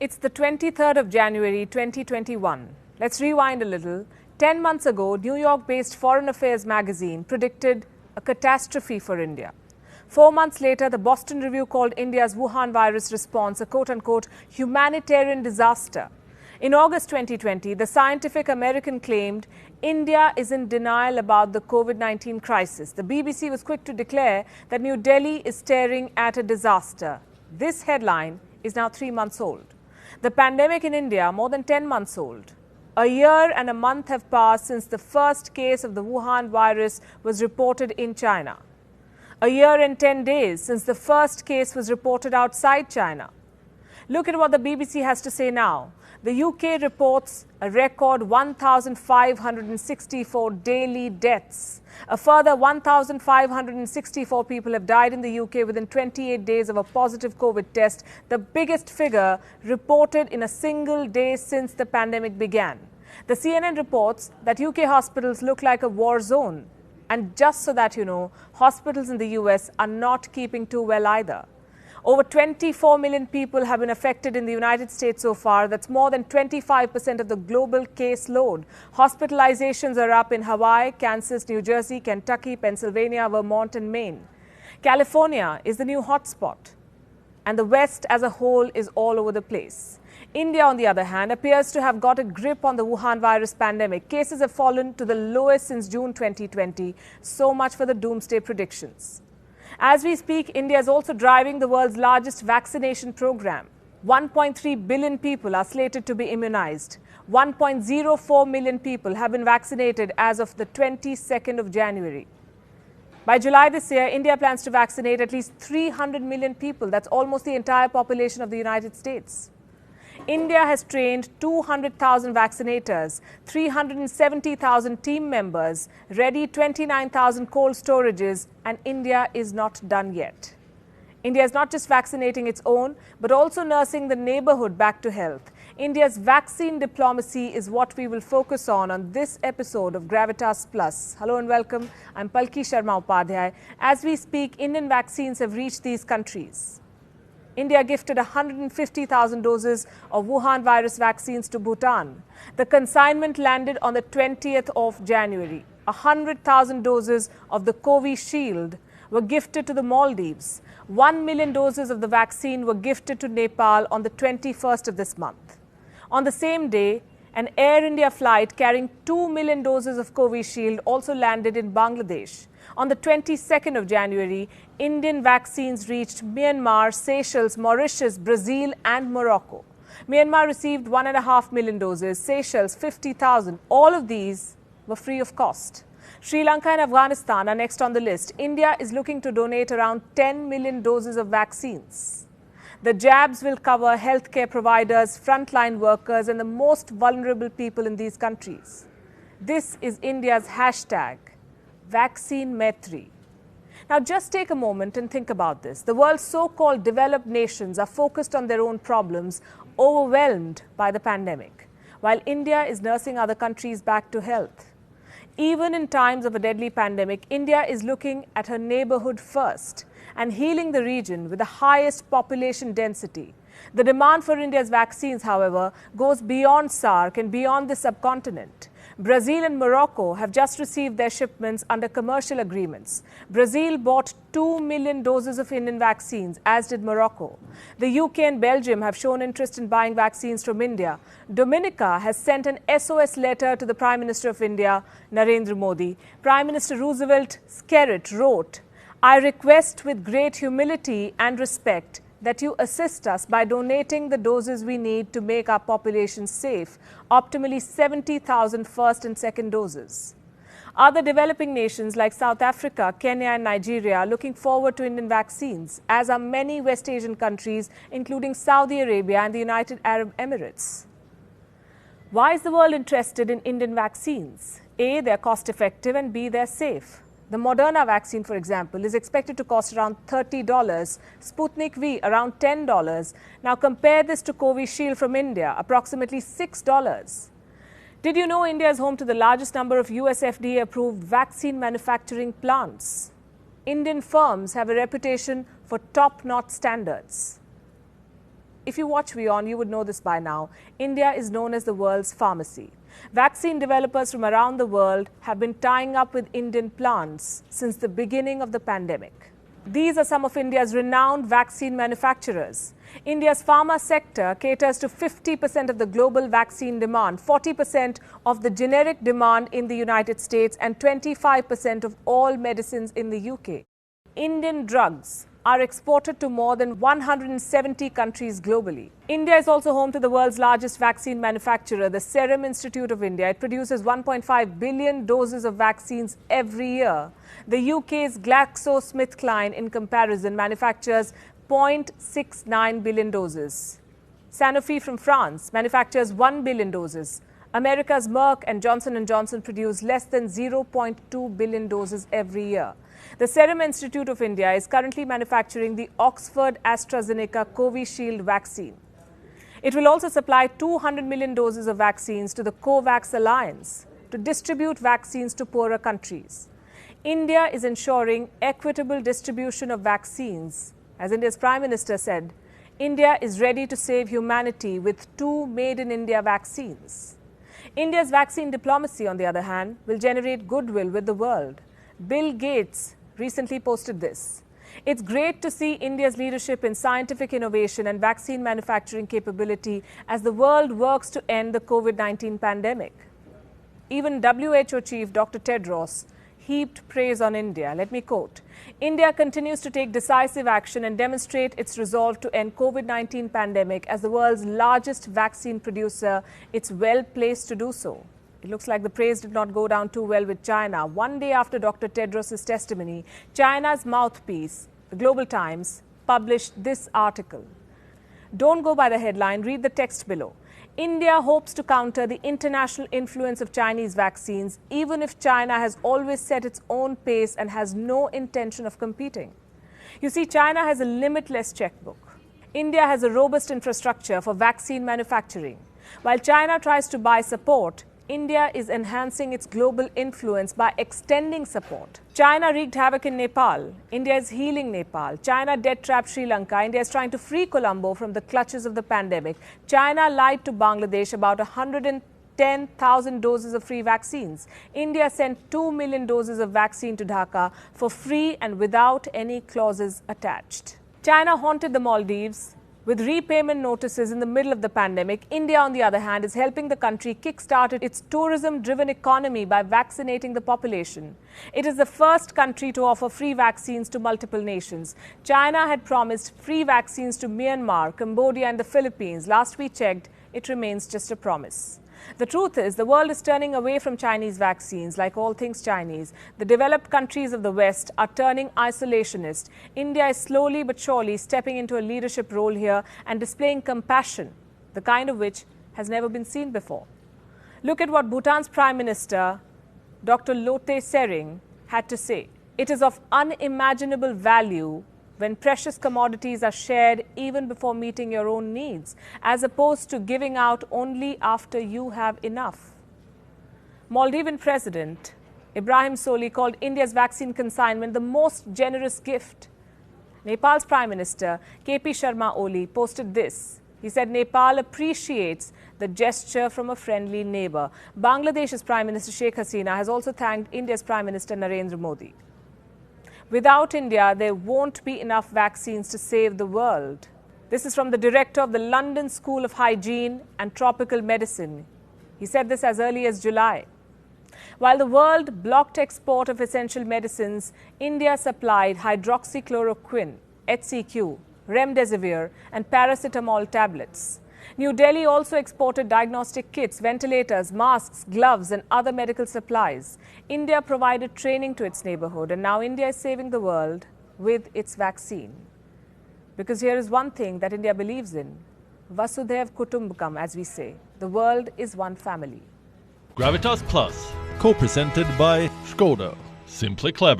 It's the 23rd of January 2021. Let's rewind a little. 10 months ago, New York-based Foreign Affairs magazine predicted a catastrophe for India. 4 months later, the Boston Review called India's Wuhan virus response a quote-unquote humanitarian disaster. In August 2020, the Scientific American claimed India is in denial about the COVID-19 crisis. The BBC was quick to declare that New Delhi is staring at a disaster. This headline is now 3 months old. The pandemic in India, more than 10 months old. A year and a month have passed since the first case of the Wuhan virus was reported in China. A year and 10 days since the first case was reported outside China. Look at what the BBC has to say now. The UK reports a record 1,564 daily deaths. A further 1,564 people have died in the UK within 28 days of a positive COVID test, the biggest figure reported in a single day since the pandemic began. The CNN reports that UK hospitals look like a war zone. And just so that you know, hospitals in the US are not keeping too well either. Over 24 million people have been affected in the United States so far. That's more than 25% of the global caseload. Hospitalizations are up in Hawaii, Kansas, New Jersey, Kentucky, Pennsylvania, Vermont, and Maine. California is the new hotspot, and the West as a whole is all over the place. India, on the other hand, appears to have got a grip on the Wuhan virus pandemic. Cases have fallen to the lowest since June 2020. So much for the doomsday predictions. As we speak, India is also driving the world's largest vaccination program. 1.3 billion people are slated to be immunized. 1.04 million people have been vaccinated as of the 22nd of January. By July this year, India plans to vaccinate at least 300 million people. That's almost the entire population of the United States. India has trained 200,000 vaccinators, 370,000 team members, ready 29,000 cold storages, and India is not done yet. India is not just vaccinating its own, but also nursing the neighborhood back to health. India's vaccine diplomacy is what we will focus on this episode of Gravitas Plus. Hello and welcome. I'm Palki Sharma Upadhyay. As we speak, Indian vaccines have reached these countries. India gifted 150,000 doses of Wuhan virus vaccines to Bhutan. The consignment landed on the 20th of January. 100,000 doses of the Covishield were gifted to the Maldives. 1 million doses of the vaccine were gifted to Nepal on the 21st of this month. On the same day, an Air India flight carrying 2 million doses of Covishield also landed in Bangladesh. On the 22nd of January, Indian vaccines reached Myanmar, Seychelles, Mauritius, Brazil and Morocco. Myanmar received 1.5 million doses, Seychelles 50,000. All of these were free of cost. Sri Lanka and Afghanistan are next on the list. India is looking to donate around 10 million doses of vaccines. The jabs will cover healthcare providers, frontline workers and the most vulnerable people in these countries. This is India's hashtag, Vaccine Maitri. Now just take a moment and think about this. The world's so-called developed nations are focused on their own problems, overwhelmed by the pandemic, while India is nursing other countries back to health. Even in times of a deadly pandemic, India is looking at her neighborhood first and healing the region with the highest population density. The demand for India's vaccines, however, goes beyond SAARC and beyond the subcontinent. Brazil and Morocco have just received their shipments under commercial agreements. Brazil bought 2 million doses of Indian vaccines, as did Morocco. The UK and Belgium have shown interest in buying vaccines from India. Dominica has sent an SOS letter to the Prime Minister of India, Narendra Modi. Prime Minister Roosevelt Skerrit wrote, "I request with great humility and respect that you assist us by donating the doses we need to make our population safe, optimally 70,000 first and second doses." Other developing nations like South Africa, Kenya and Nigeria are looking forward to Indian vaccines, as are many West Asian countries, including Saudi Arabia and the United Arab Emirates. Why is the world interested in Indian vaccines? A, they're cost effective, and B, they're safe. The Moderna vaccine, for example, is expected to cost around $30, Sputnik V around $10. Now compare this to Covishield from India, approximately $6. Did you know India is home to the largest number of US FDA-approved vaccine manufacturing plants? Indian firms have a reputation for top-notch standards. if you watch WION, you would know this by now. India is known as the world's pharmacy. Vaccine developers from around the world have been tying up with Indian plants since the beginning of the pandemic. These are some of India's renowned vaccine manufacturers. India's pharma sector caters to 50% of the global vaccine demand, 40% of the generic demand in the United States, and 25% of all medicines in the UK. Indian drugs are exported to more than 170 countries globally. India is also home to the world's largest vaccine manufacturer, the Serum Institute of India. It produces 1.5 billion doses of vaccines every year. The UK's GlaxoSmithKline, in comparison, manufactures 0.69 billion doses. Sanofi from France manufactures 1 billion doses. America's Merck and Johnson & Johnson produce less than 0.2 billion doses every year. The Serum Institute of India is currently manufacturing the Oxford-AstraZeneca Covishield vaccine. It will also supply 200 million doses of vaccines to the COVAX Alliance to distribute vaccines to poorer countries. India is ensuring equitable distribution of vaccines. As India's Prime Minister said, India is ready to save humanity with 2 made-in-India vaccines. India's vaccine diplomacy, on the other hand, will generate goodwill with the world. Bill Gates recently posted this. It's great to see India's leadership in scientific innovation and vaccine manufacturing capability as the world works to end the COVID-19 pandemic. Even WHO Chief Dr. Tedros heaped praise on India. Let me quote, "India continues to take decisive action and demonstrate its resolve to end COVID-19 pandemic as the world's largest vaccine producer. It's well placed to do so." It looks like the praise did not go down too well with China. One day after Dr. Tedros' testimony, China's mouthpiece, the Global Times, published this article. Don't go by the headline, read the text below. India hopes to counter the international influence of Chinese vaccines, even if China has always set its own pace and has no intention of competing. You see, China has a limitless checkbook. India has a robust infrastructure for vaccine manufacturing. While China tries to buy support, India is enhancing its global influence by extending support. China wreaked havoc in Nepal. India is healing Nepal. China debt-trapped Sri Lanka. India is trying to free Colombo from the clutches of the pandemic. China lied to Bangladesh about 110,000 doses of free vaccines. India sent 2 million doses of vaccine to Dhaka for free and without any clauses attached. China haunted the Maldives with repayment notices in the middle of the pandemic. India, on the other hand, is helping the country kickstart its tourism-driven economy by vaccinating the population. It is the first country to offer free vaccines to multiple nations. China had promised free vaccines to Myanmar, Cambodia and the Philippines. Last we checked, it remains just a promise. The truth is, the world is turning away from Chinese vaccines. Like all things Chinese, the developed countries of the West are turning isolationist. India is slowly but surely stepping into a leadership role here and displaying compassion, the kind of which has never been seen before. Look at what Bhutan's Prime Minister, Dr. Lotay Tshering, had to say. It is of unimaginable value when precious commodities are shared even before meeting your own needs, as opposed to giving out only after you have enough. Maldivian President Ibrahim Soli called India's vaccine consignment the most generous gift. Nepal's Prime Minister KP Sharma Oli posted this. He said Nepal appreciates the gesture from a friendly neighbor. Bangladesh's Prime Minister Sheikh Hasina has also thanked India's Prime Minister Narendra Modi. Without India, there won't be enough vaccines to save the world. This is from the director of the London School of Hygiene and Tropical Medicine. He said this as early as July. While the world blocked export of essential medicines, India supplied hydroxychloroquine, HCQ, remdesivir and paracetamol tablets. New Delhi also exported diagnostic kits, ventilators, masks, gloves and other medical supplies. India provided training to its neighborhood, and now India is saving the world with its vaccine. Because here is one thing that India believes in. Vasudhaiv Kutumbakam, as we say. The world is one family. Gravitas Plus, co-presented by Skoda. Simply clever.